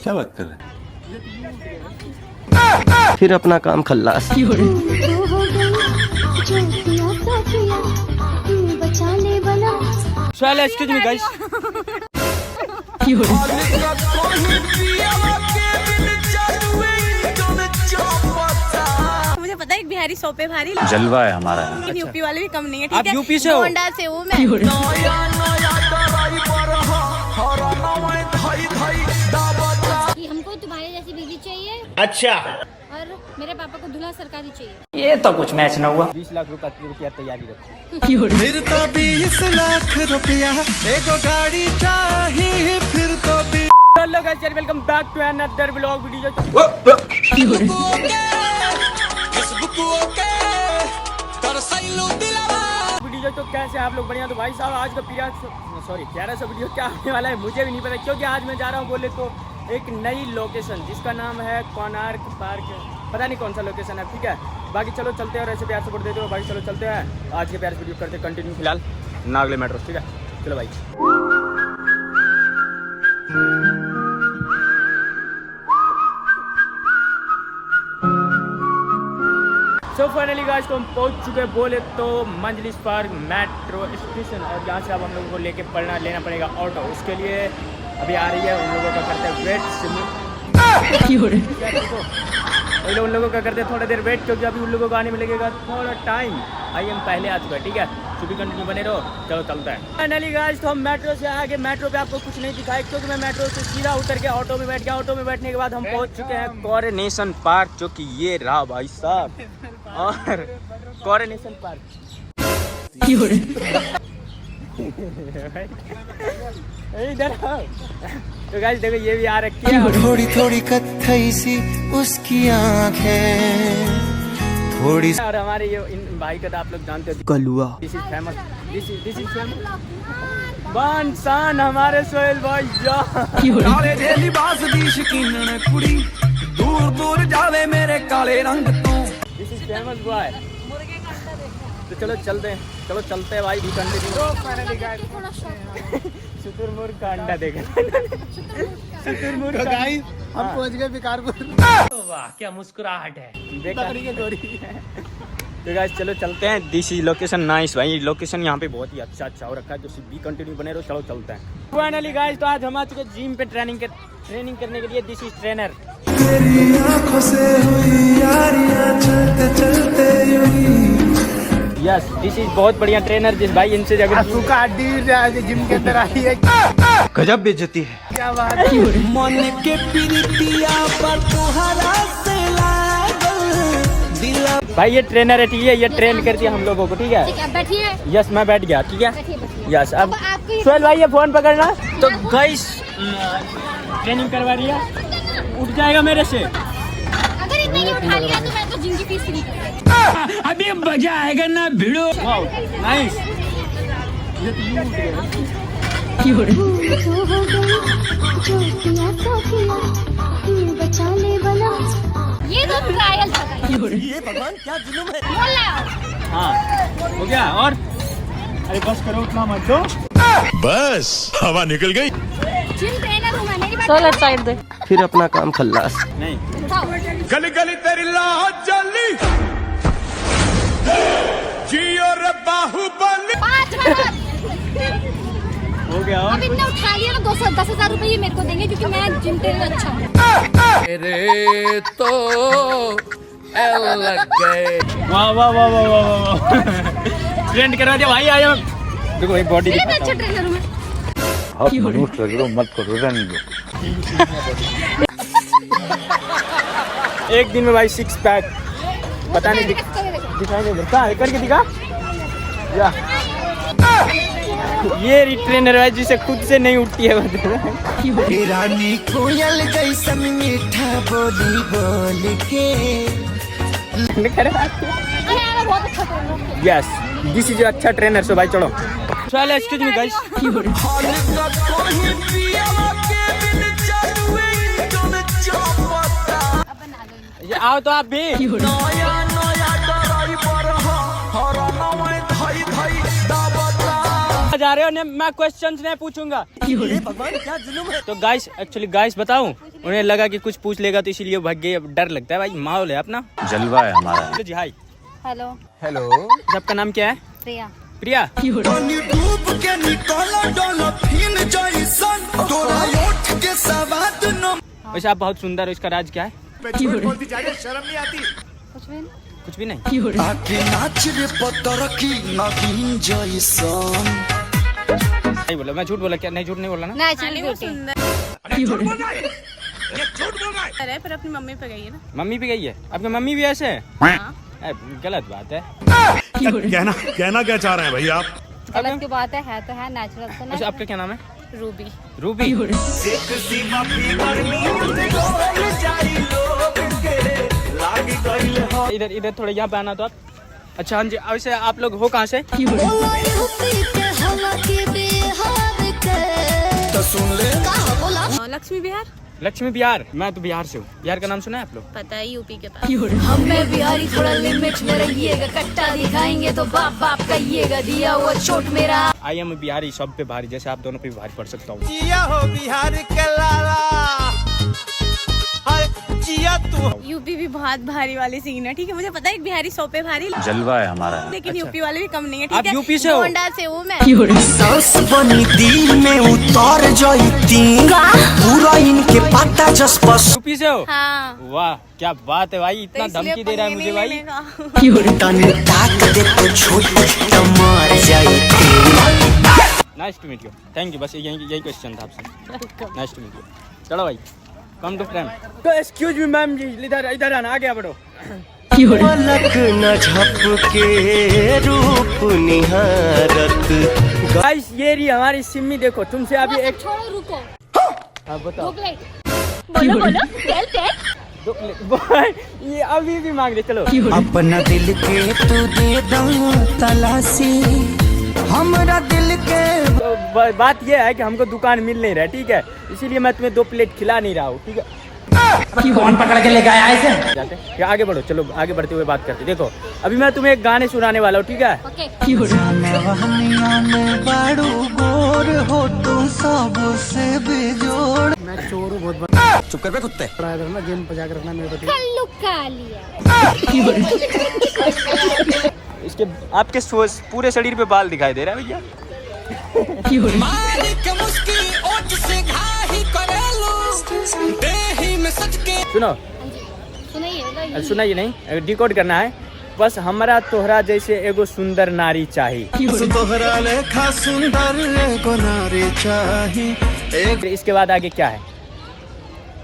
क्या बात कर रहे हैं? फिर अपना काम खल्लास। Excuse me guys. मुझे पता है एक बिहारी सौ पे भारी जलवा है हमारा। यूपी वाले भी कम नहीं है। आप यूपी से हो? गोंडा से हूँ मैं। कि हमको तुम्हारे जैसी बीवी चाहिए अच्छा, और मेरे पापा को दूल्हा सरकारी चाहिए। ये तो कुछ मैच न हुआ। 20 लाख रुपया तैयारी रखो। फिर तो 20 लाख रुपया एक गाड़ी चाहिए। फिर तो hello guys, welcome back to another vlog video. तो कैसे आप लोग? बढ़िया। तो भाई साहब आज का प्यारा सा वीडियो क्या आने वाला है मुझे भी नहीं पता, क्योंकि आज मैं जा रहा हूँ बोले तो एक नई लोकेशन जिसका नाम है कोणार्क पार्क। पता नहीं कौन सा लोकेशन है, ठीक है। बाकी चलो चलते हैं और ऐसे प्यार सपोर्ट देते हो भाई। चलो चलते हैं, आज के प्यार वीडियो करते कंटिन्यू फिलहाल नागले मेट्रो, ठीक है। चलो भाई। सो फाइनली गाइस तो हम पहुंच चुके हैं बोले तो मंजलिस पार्क मेट्रो स्टेशन, और यहाँ से अब हम लोगों को लेके लेना पड़ेगा ऑटो। उसके लिए अभी आ रही है, उन लोगों का करते हैं वेट। पहले उन लोगों का करते हैं थोड़ा देर वेट, क्योंकि अभी उन लोगों को आने में लगेगा थोड़ा टाइम। आइए हम पहले आ चुका है, ठीक है। भी कंटिन्यू बने रहो, चलो चलता है। फाइनली गाइस तो हम मेट्रो से आगे, मेट्रो पे आपको कुछ नहीं दिखाई क्योंकि मैं मेट्रो से सीधा उतर के ऑटो में बैठ गया। ऑटो में बैठने के बाद हम पहुंच चुके हैं कोरोनेशन पार्क, जो कि ये रहा भाई साहब। और कोरोनेशन पार्क इधर। तो गाइस देखो ये भी आ रखी है। थोड़ी थोड़ी कत्थई सी उसकी आंखें थोड़ी। और हमारे ये इन भाई का तो आप लोग जानते हो, Kalua. This is famous, this is famous बान शान हमारे सोहेल भाई। काले दे लिबास दी शकीनन कुड़ी दूर दूर जावे मेरे काले रंग तो। This is famous boy. तो चलो चलते हैं, चलो चलते हैं भाई। भी कंटिन्यू। शुतुरमुर्ग का अंडा देखा। शुतुरमुर्ग का गाइस हम पहुंच गए बिकारपुर। वाह क्या मुस्कुराहट है, बकरी के गोरी। तो गाइस चलो चलते हैं। दिस इज लोकेशन नाइस भाई। लोकेशन यहाँ पे बहुत ही अच्छा हो रखा है, जो भी कंटिन्यू बने रहो। चलो चलते हैं। फाइनली गाइस तो आज हम आ चुके जिम पे ट्रेनिंग करने के लिए। This is trainer. तेरी आंखों से हुई यारियां चलते चलते यस, दिस इज बहुत बढ़िया ट्रेनर जिस भाई इनसे जगह जिम के अंदर आई है। गजब बेइज्जती है। क्या बात है। मन के पीरितिया पर तोहरा से लागल दिला। भाई ये ट्रेनर है, ठीक है। ये ट्रेन करती है हम लोगों को, ठीक है। ठीक है, बैठिए। यस मैं बैठ गया, ठीक है। बैठिए। यस अब आपको सोहेल भाई ये फोन पकड़ना। तो गाइस ट्रेनिंग करवा रही है, उठ जाएगा मेरे से। अगर इतना ही उठा लिया तो मैं तो जिम की फीस नहीं दूंगी। अभी मजा आएगा ना भिड़ो। Wow nice. ये तो ट्रायल था। ये भगवान क्या जुल्म है। बोला हाँ हो गया। और अरे बस करो, उतना मत दो। बस हवा निकल गई। जिम ट्रेनर हूँ मैं, मेरी बात साइड दे। फिर अपना काम खल्लास। नहीं उठाओ। गली गली तेरी लाहौर जली जियो रे बाहुबली। 5 मिनट। हो गया। और अब इतना उठा लिया ना 10,000 रुपए ये मेरे को देंगे, क्योंकि मैं जिम ट्रेनर अच्छा हूँ। रे तो लग गए। वाह वाह वाह वाह वाह वाह। ट्रेंड करवा दिया भाई। आया देखो एक बॉडी अच्छा ट्रेनर हूँ मैं। आप मनुष्य रगड़ो मत करो, रहने दो। एक दिन में भाई 6 पैक। पता नहीं दिखाई नहीं देता है, करके दिखा। या ये ट्रेनर है जिसे खुद से नहीं उठती है। रानी कोयल जैसन मीठा बोली बोल के। बहुत अच्छा ट्रेनर। यस दिस इज अच्छा ट्रेनर। सो भाई चलो चलो। Excuse me guys. आओ तो आप भी। जा रहे हो ने मैं क्वेश्चंस नहीं पूछूंगा। भगवान क्या जुल्म है। तो गाइस एक्चुअली गाइस बताऊं, उन्हें लगा कि कुछ पूछ लेगा तो इसीलिए भाग गए। डर लगता है भाई, माहौल है अपना। जलवा है हमारा। जी हाय, हेलो हेलो। आपका नाम क्या है? प्रिया। प्रिया। वैसे आप बहुत सुंदर हो, इसका राज क्या है? शर्म नहीं आती। कुछ भी नहीं। कुछ भी नहीं। नहीं बोला, मैं झूठ बोला क्या? नहीं, झूठ नहीं बोला ना। नेचुरल वो ब्यूटी। सुंदर है पर अपनी मम्मी पे गई है ना। मम्मी भी गई है? आपकी मम्मी भी ऐसे है? हाँ। गलत बात है। कहना क्या चाह रहे हैं भाई आप? गलत की बात है तो है, नेचुरल तो वैसे नहीं। आपका क्या नाम है? रूबी। रूबी। इधर इधर थोड़े यहाँ पे आना तो आप। अच्छा हाँ जी, वैसे आप लोग हो कहाँ से? लक्ष्मी बिहार। लक्ष्मी बिहार। मैं तो बिहार से हूँ। बिहार का नाम सुना है आप लोग? पता है, यूपी के पास। हमें बिहारी थोड़ा लिमिट में रहिएगा, कट्टा दिखाएंगे तो बाप बाप कहिएगा, दिया हुआ चोट मेरा। आई एम बिहारी, सब पे भारी, जैसे आप दोनों पे भी भारी पड़ सकता हूँ। जिया हो बिहार के लाला, हर जिया तू। यूपी भी बहुत भारी वाली सीन है, ठीक है। मुझे पता है एक बिहारी 100 पे भारी, जलवा है हमारा। लेकिन यूपी वाले भी कम नहीं है, आप ठीक है। यूपी से हो? गोंडा से हूँ मैं। सास बनी दिल में उतर जाती, पूरा इनके पता जसपस। यूपी से हो? हाँ। वाह क्या बात है भाई, इतना तो इसलिए धमकी दे रहा है पंगे मुझे नहीं भाई। लेने का। तन ताक दे तो छोट मर जाती। Nice to meet you. Thank you. बस यही क्वेश्चन था आपसे। Nice to meet you. चलो भाई, कम टू फ्रेम। तो एक्सक्यूज मी मैम जी, इधर आना, आगे बढ़ो। पलक न झपके रूप निहारत। गाइस ये रही हमारी सिम्मी, देखो तुमसे अभी एक। छोड़ो, रुको। हाँ दो बताओ। प्लेट। बोलो बोलो, टेल टेल। दो प्लेट। ये अभी भी मांग रहे, चलो। अपना दिल के तू दे दो तलाशी, हमरा दिल के। तो बात ये है कि हमको दुकान मिल नहीं रहा है, ठीक है, इसीलिए मैं तुम्हें 2 प्लेट खिला नहीं रहा हूँ, ठीक है। कौन पकड़ के लेके आया ऐसे? जाते हैं? आगे बढ़ो, चलो आगे बढ़ते हुए बात करते। देखो अभी मैं तुम्हें एक गाने सुनाने वाला हूँ, ठीक है। ओके। बाड़ू गोर हो तू सबसे बेजोड़। मैं चोर हूँ बहुत। चुप कर बे कुत्ते। गेम बजा के रखना मेरे को। कल्लू का लिया। इसके आपके पूरे शरीर पे बाल दिखाई दे रहा है भैया। सुनो, सुनाइए। सुनाइए नहीं, डिकोड करना है। बस हमारा तोहरा जैसे एगो सुंदर नारी चाहिए। तोहरा लेखा सुंदर एगो नारी चाही। फिर इसके बाद आगे क्या है?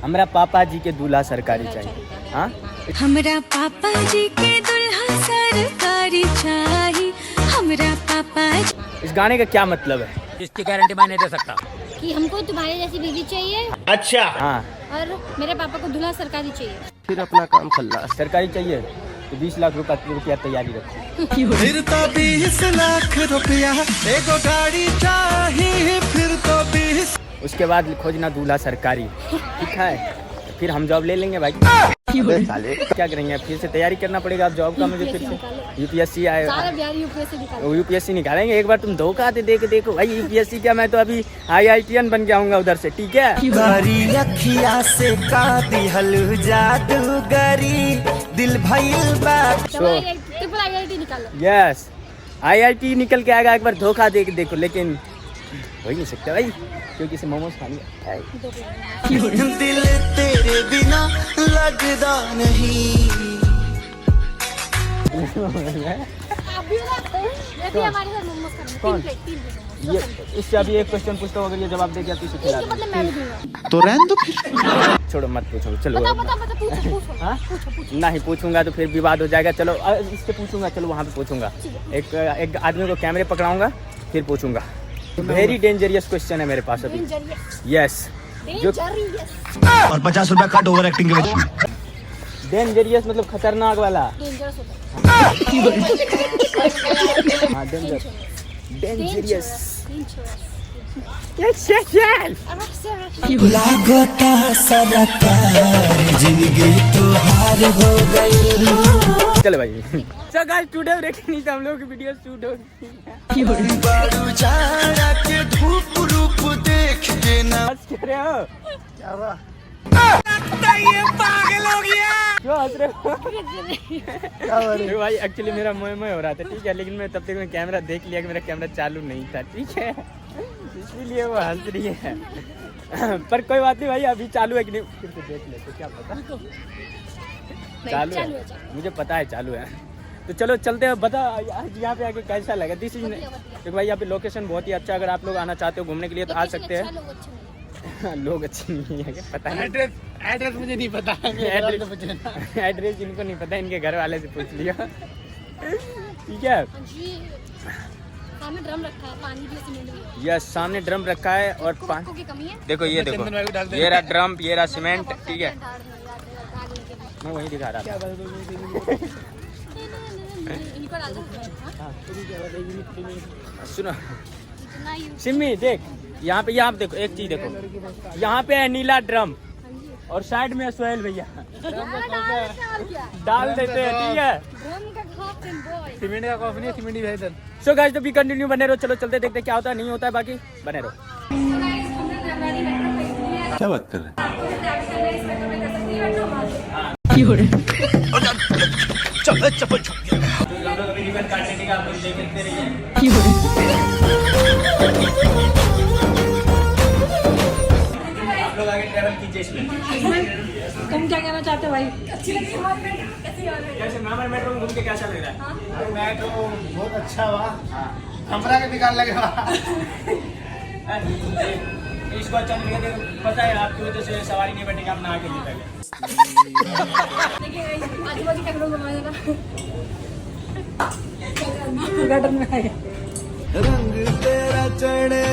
हमारा पापा जी के दूल्हा सरकारी चाहिए। हाँ, हमरा पापा जी के दुल्हा सरकारी चाहिए। हमरा पापा जी। इस गाने का क्या मतलब है? इसकी गारंटी मैं नहीं दे सकता। कि हमको तुम्हारे जैसी बीवी चाहिए अच्छा। हाँ, और मेरे पापा को दूल्हा सरकारी चाहिए। फिर अपना काम खल्लास। सरकारी चाहिए तो 20 लाख रुपया तैयारी रखो। फिर तो 20 लाख रुपया एगो गाड़ी चाहिए। फिर तो 20। उसके बाद खोजना दूल्हा सरकारी, ठीक है। फिर हम जॉब ले लेंगे भाई। साले क्या करेंगे? फिर से तैयारी करना पड़ेगा अब जॉब का। मुझे फिर से यूपीएससी आए, सारा बिहार यूपीएससी निकालो। यूपीएससी निकालेंगे। एक बार तुम धोखा दे देखो भाई, यूपीएससी क्या, मैं तो अभी IITN बन गया हूँ उधर से, ठीक है। गारी अखिया से का दिहल जादूगरी दिल भइल बात। ट्रिपल IIT निकालो। यस, IIT निकल के आएगा। एक बार धोखा दे के देखो, लेकिन हो ही नहीं सकता भाई, क्योंकि इसे मोमोज खानी है। दिल तेरे बिना लगदा नहीं। अभी ना ये भी हमारे घर मोमोज खाने। कौन? 3 प्लेट। ये इससे अभी एक क्वेश्चन पूछता हूँ, अगर ये जवाब दे दिया तो इसे खिला इसके बदले मैं भी दूंगा। तो रहन दो फिर। छोड़ो मत पूछो, चलो। बता पूछो। हाँ? पूछो। नहीं पूछूंगा तो फिर विवाद हो जाएगा। चलो इससे पूछूंगा, चलो वहाँ पे पूछूंगा। एक आदमी को कैमरे पकड़ाऊंगा, फिर पूछूंगा। वेरी डेंजरियस क्वेश्चन है मेरे पास अभी। यस, जो और 50 रुपया कट ओवर एक्टिंग के वजह। डेंजरियस मतलब खतरनाक वाला। डेंजरस होता है। हाँ, डेंजरियस। लागता सरकार जिंदगी तो हार हो गई। चलो भाई so guys today breaking news हम लोग की वीडियो शूट हो गई। बारू जाड़ा के धूप रूप देख के ना क्या रहे हो? ये पागल हो गया। क्यों हंस रहे हो? क्या भाई एक्चुअली मेरा मोह हो रहा था, ठीक है, लेकिन मैं तब तक मैं कैमरा देख लिया कि मेरा कैमरा चालू नहीं था, ठीक है, इसलिए वो हंस रही है। पर कोई बात नहीं भाई, अभी चालू है कि नहीं फिर से देख लेते, क्या पता चालू है, मुझे पता है चालू है। तो चलो चलते हैं, बता आज यहाँ पे आके कैसा लगा? दिस इज देखो भाई यहाँ पे लोकेशन बहुत ही अच्छा, अगर आप लोग आना चाहते हो घूमने के लिए तो आ सकते हैं। लोग अच्छे नहीं है, पता नहीं। एड्रेस मुझे नहीं पता। एड्रेस इनको नहीं पता, इनके घर वाले से पूछ लिया, ठीक है। सामने ड्रम रखा है, पानी भी सीमेंट भी है। यस सामने ड्रम रखा है और कोको की कमी है। देखो ये देखो, ये रहा ड्रम, ये रहा सीमेंट, ठीक है, मैं वही दिखा रहा था। इनको डाल दो। सुनो सिम्मी देख, यहाँ पे देखो एक चीज देखो, यहाँ पे है नीला ड्रम और साइड में है सोहेल भैया, डाल देते हैं, ठीक है। सीमेंट का कॉफी नहीं, सीमेंट ही है इधर। सो गाइस तो भी कंटिन्यू बने रहो, चलो चलते देखते क्या होता है नहीं होता है, बाकी बने रहो। क्या बात कर रहे आप लोग आगे ट्रैवल कीजिए इसमें। तुम क्या कहना चाहते हो भाई? अच्छी लगी हमारी मेट्रो? कैसी है कैसे हमारे मेट्रो में घूम के कैसा लग रहा है? मेट्रो बहुत अच्छा हुआ, हमरा के निकाल लगे। इसको अच्छा नहीं लगे, पता है आपकी वजह से सवारी नहीं बैठेगा, आप नहा के नहीं पहले। देखिए आजू बाजू क्या करोगे घुमाएगा गार्डन में है। रंग तेरा चढ़े